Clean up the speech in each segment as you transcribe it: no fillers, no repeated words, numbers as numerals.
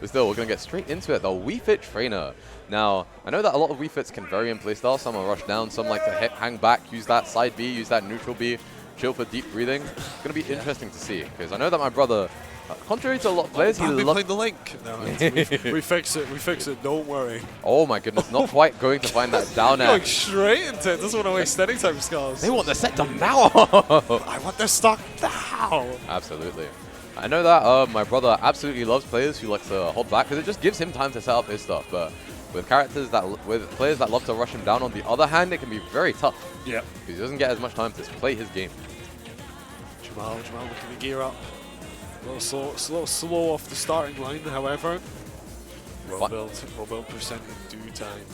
But still, we're going to get straight into it. The Wii Fit Trainer. Now, I know that a lot of Wii Fits can vary in playstyle. Some are rush down, some like to hang back, use that side B, use that neutral B, chill for deep breathing. It's going to be interesting to see, because I know that my brother, contrary to a lot of players, he loves the link. No, we fix it. We fix it. Don't worry. Oh my goodness, not quite going to find that down air. Going straight into it. Doesn't want to waste any time, Scars. They want the set done now. I want this stock now. Absolutely. I know that my brother absolutely loves players who like to hold back, because it just gives him time to set up his stuff. But with players that love to rush him down, on the other hand, it can be very tough. Yeah. Because he doesn't get as much time to play his game. Jamal looking to gear up. A little slow off the starting line, however. Well built percent in due time.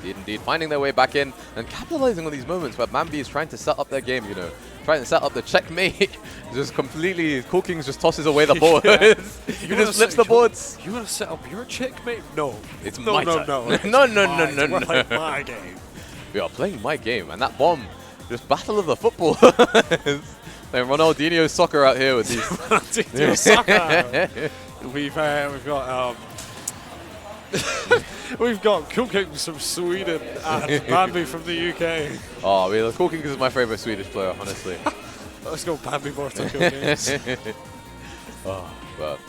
Indeed. Finding their way back in and capitalizing on these moments where Bambi is trying to set up their game, you know. Trying to set up the checkmate. Just completely, Coolkingz just tosses away the board. He just flips the boards. You want to set up your checkmate? No. It's no, my no, turn. no. No. We're playing my game. We are playing my game. And that bomb, just battle of the footballers. Like Ronaldinho soccer out here with these. Ronaldinho soccer. We've got we've got Coolkingz from Sweden and Bambi from the UK. Oh, really? Coolkingz is my favorite Swedish player, honestly. Let's go Bambi more to Coolkingz. But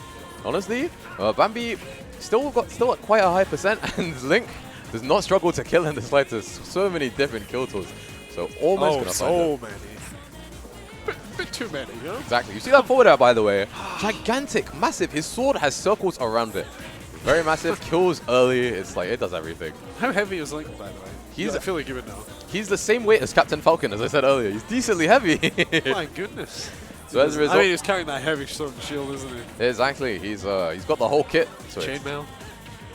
honestly, Bambi still at quite a high percent, and Link does not struggle to kill in the slightest. So many different kill tools. So almost gonna find so it. many. Bit too many, you know? Exactly. You see that forward air, by the way? Gigantic, massive. His sword has circles around it. Very massive, kills early. It's like, it does everything. How heavy is Link, by the way? I feel like you would know. He's the same weight as Captain Falcon, as I said earlier. He's decently heavy. My goodness. So as a result, I mean, he's carrying that heavy sword and shield, isn't he? Exactly. He's got the whole kit. So Chainmail.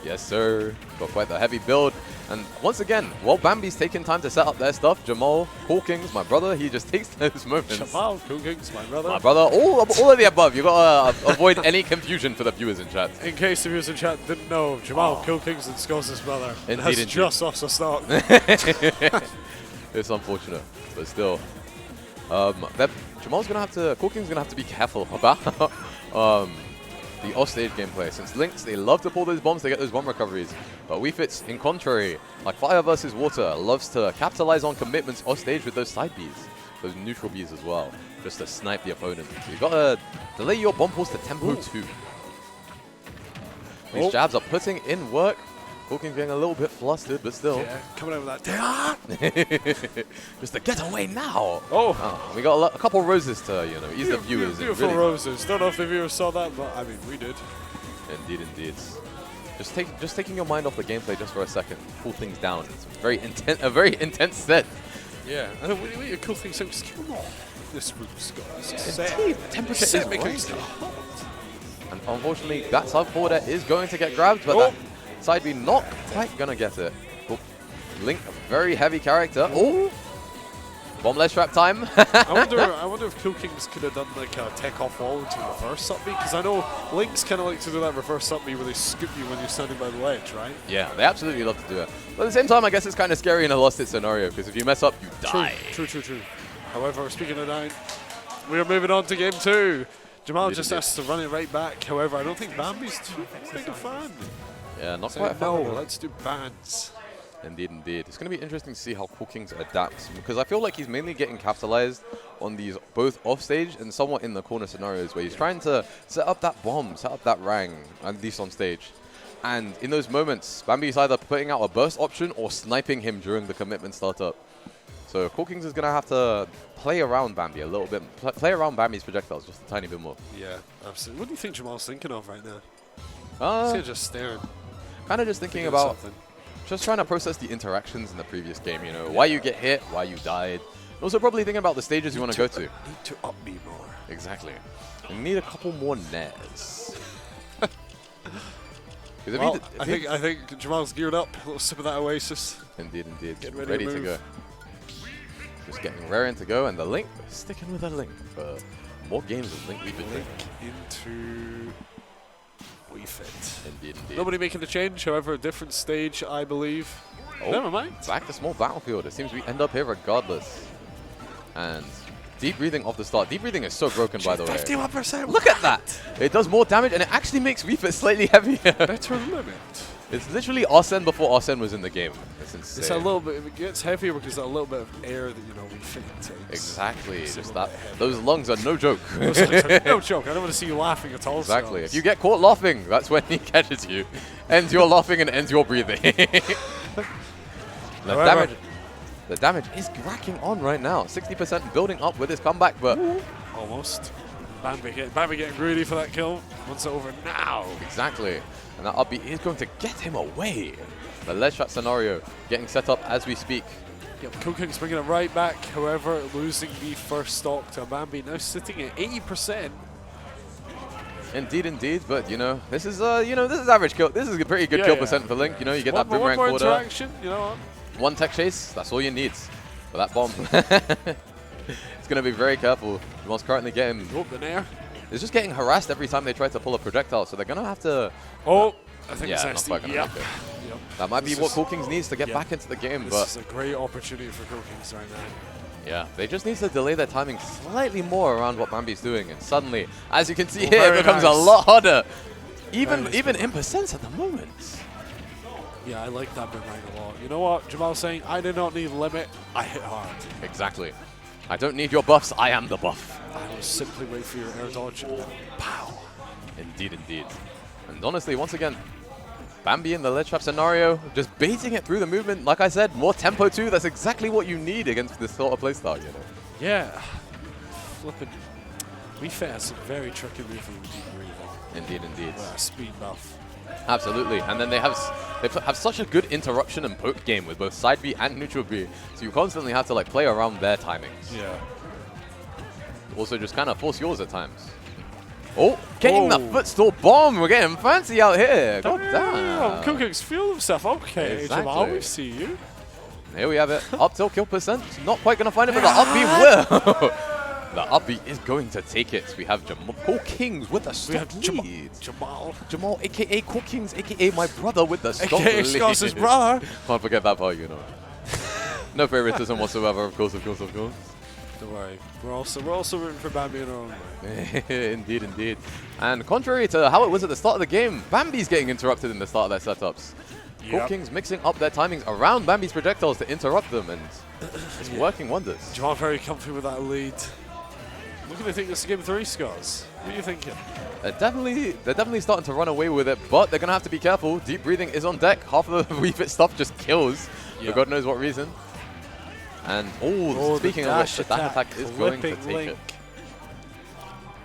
Yes, sir. Got quite the heavy build. And once again, while Bambi's taking time to set up their stuff, Jamal, Coolkingz, my brother, he just takes those moments. Jamal, Coolkingz, my brother. My brother, all of the above. You gotta avoid any confusion for the viewers in chat. In case the viewers in chat didn't know, Jamal, Coolkingz, and Scores' brother. Indeed, just off the stock. It's unfortunate, but still. Jamal's gonna have to, Coolkingz gonna have to be careful about the offstage gameplay. Since Lynx, they love to pull those bombs to get those bomb recoveries. But Wii Fits, in contrary, like Fire versus Water, loves to capitalize on commitments offstage with those side Bs, those neutral Bs as well, just to snipe the opponent. So you gotta delay your bomb pulse to tempo 2. These jabs are putting in work. Coolkingz getting a little bit flustered, but still. Yeah, coming over that. Just to get away now. We got a couple roses to, you know, ease the viewers. Beautiful roses. Don't know if the viewers saw that, but I mean, we did. Indeed. Just taking your mind off the gameplay just for a second. Cool things down. It's a very intense set. Yeah, and then we need cool things. So just come on. This room's got the temperature is rising. And unfortunately, that sub forward is going to get grabbed, but that side B not quite gonna get it. Link, a very heavy character. Bombless trap time. I wonder if Coolkingz could have done like a tech off wall into reverse up B, because I know Links kind of like to do that reverse up B where they scoop you when you're standing by the ledge, right? Yeah, they absolutely love to do it. But at the same time, I guess it's kind of scary in a lost it scenario, because if you mess up, you die. True. However, speaking of dying, we are moving on to game 2. Jamal just has to run it right back. However, I don't think Bambi's too big a fan. Yeah, not quite a fan. No, let's do bans. Indeed. It's going to be interesting to see how Coolkingz adapts, because I feel like he's mainly getting capitalized on these both offstage and somewhat in the corner scenarios where he's trying to set up that bomb, set up that rang, at least on stage. And in those moments, Bambi is either putting out a burst option or sniping him during the commitment startup. So Coolkingz is going to have to play around Bambi a little bit, play around Bambi's projectiles just a tiny bit more. Yeah, absolutely. What do you think Jamal's thinking of right now? He's just staring. Kind of just thinking about just trying to process the interactions in the previous game, you know, why you get hit, why you died. And also probably thinking about the stages you want to go to. Need to up me more. Exactly. You need a couple more nairs. Well, I think Jamal's geared up. A little sip of that Oasis. Indeed. Getting ready to go. Just getting raring to go, and the Link, sticking with the Link for more games of Link we've been Link into Wii Fit. Indeed. Nobody making the change, however, a different stage, I believe. Never mind. Back to small battlefield. It seems we end up here regardless. And Deep breathing off the start. Deep breathing is so broken, by the way. 51%. Look at that! It does more damage, and it actually makes Reaper slightly heavier. Better limit. It's literally Arsene before Arsene was in the game. It's insane. It's a little bit, it gets heavier because a little bit of air that, you know, we fit into. Exactly. Just that. Those lungs are no joke. Those lungs are no joke. I don't want to see you laughing at all. Exactly. Scars. If you get caught laughing, that's when he catches you. Ends your laughing and ends your breathing. The damage is racking on right now. 60% building up with his comeback, but almost. Bambi getting greedy for that kill. Wants it over now. Exactly. And that up B is going to get him away. The ledge trap scenario getting set up as we speak. Yep, Coolkingz bringing it right back. However, losing the first stock to Bambi, now sitting at 80%. Indeed, indeed. But you know, this is this is average kill. This is a pretty good kill percent for Link. You know, you get that boomerang one more quarter. interaction. You know what? One tech chase. That's all you need for that bomb. It's going to be very careful. Jamal's currently getting. Oh, the nair. It's just getting harassed every time they try to pull a projectile, so they're going to have to. Oh, I think yeah, it's not quite going to make it. That might be what Coolkingz needs to get back into the game. This is a great opportunity for Coolkingz right now. Yeah, they just need to delay their timing slightly more around what Bambi's doing, and suddenly, as you can see here, it becomes a lot harder, even in percents at the moment. Yeah, I like that boomerang a lot. You know what? Jamal's saying, I do not need limit, I hit hard. Exactly. I don't need your buffs, I am the buff. I will simply wait for your air dodge and then pow. Indeed, indeed. And honestly, once again, Bambi in the ledge trap scenario, just baiting it through the movement. Like I said, more tempo too. That's exactly what you need against this sort of playstyle, you know. Yeah. Flipping. We Fit has some very tricky movement with deep breathing. Indeed, indeed. Speed buff. Absolutely. And then they have such a good interruption and poke game with both side B and neutral B. So you constantly have to like play around their timings. Yeah. Also just kind of force yours at times. Oh, getting the footstool bomb. We're getting fancy out here. God damn. Coolkingz feel himself. Okay, Exactly. Jamal, we see you. Here we have it. Up tilt kill percent. Not quite going to find it, but the up B will. The up B is going to take it. We have Coolkingz with the stock lead. Jamal, a.k.a. Coolkingz, a.k.a. my brother with the stock lead. A.k.a. Scott's brother. Can't forget that part, you know. No favoritism whatsoever, of course, of course, of course. Don't worry. We're also rooting for Bambi in our own way. Indeed, indeed. And contrary to how it was at the start of the game, Bambi's getting interrupted in the start of their setups. Yep. Coolkingz mixing up their timings around Bambi's projectiles to interrupt them, and it's working wonders. Jamal very comfy with that lead. What do you think this is game 3, Scars? What are you thinking? They're definitely starting to run away with it, but they're going to have to be careful. Deep breathing is on deck. Half of the refit stuff just kills for God knows what reason. And speaking of which, the dash attack is going to take it.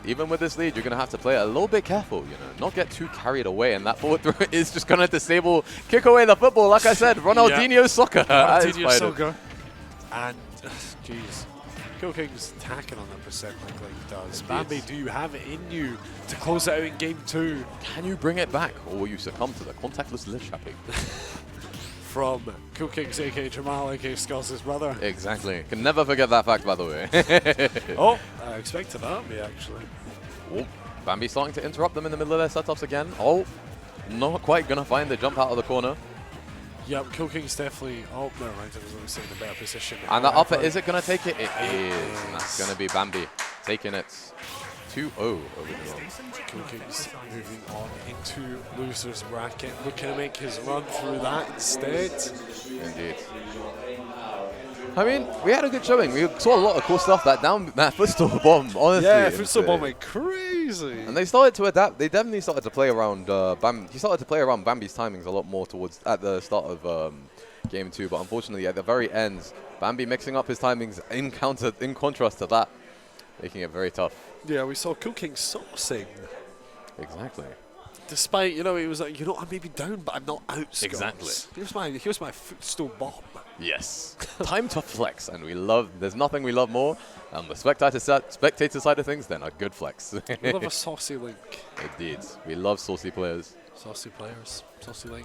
Even with this lead, you're going to have to play it a little bit careful, you know, not get too carried away. And that forward throw is just going to disable, kick away the football. Like I said, Ronaldinho soccer. Ronaldinho soccer. And, jeez, Coolkingz attacking on that percent like he does. Bambi, do you have it in you to close it out in game 2? Can you bring it back, or will you succumb to the contactless ledge trapping? From Coolkingz, a.k.a. Jamal, a.k.a. Scott's brother. Exactly. Can never forget that fact, by the way. Oh, I expected that, me actually. Oh, Bambi starting to interrupt them in the middle of their setups again. Oh, not quite going to find the jump out of the corner. Yep, Coolkingz definitely. Oh, never mind. I was going to say in a better position. And the upper, is it going to take it? It is. And that's going to be Bambi taking it 2-0 over the road. Coolkingz moving on into loser's bracket, looking to make his run through that instead. Indeed. I mean, we had a good showing. We saw a lot of cool stuff. That footstool bomb, honestly. Yeah, footstool bomb went crazy. And they started to adapt. They definitely started to play around He started to play around Bambi's timings a lot more towards at the start of game 2. But unfortunately, at the very end, Bambi mixing up his timings in contrast to that, making it very tough. Yeah, we saw Coolkingz saucing. Exactly. Despite, you know, he was like, you know, I may be down, but I'm not out, Scott. Exactly. Here's my footstool bomb. Yes. Time to flex, and there's nothing we love more on the spectator side of things than a good flex. We love a saucy Link. Indeed. We love saucy players. Saucy players. Saucy Link.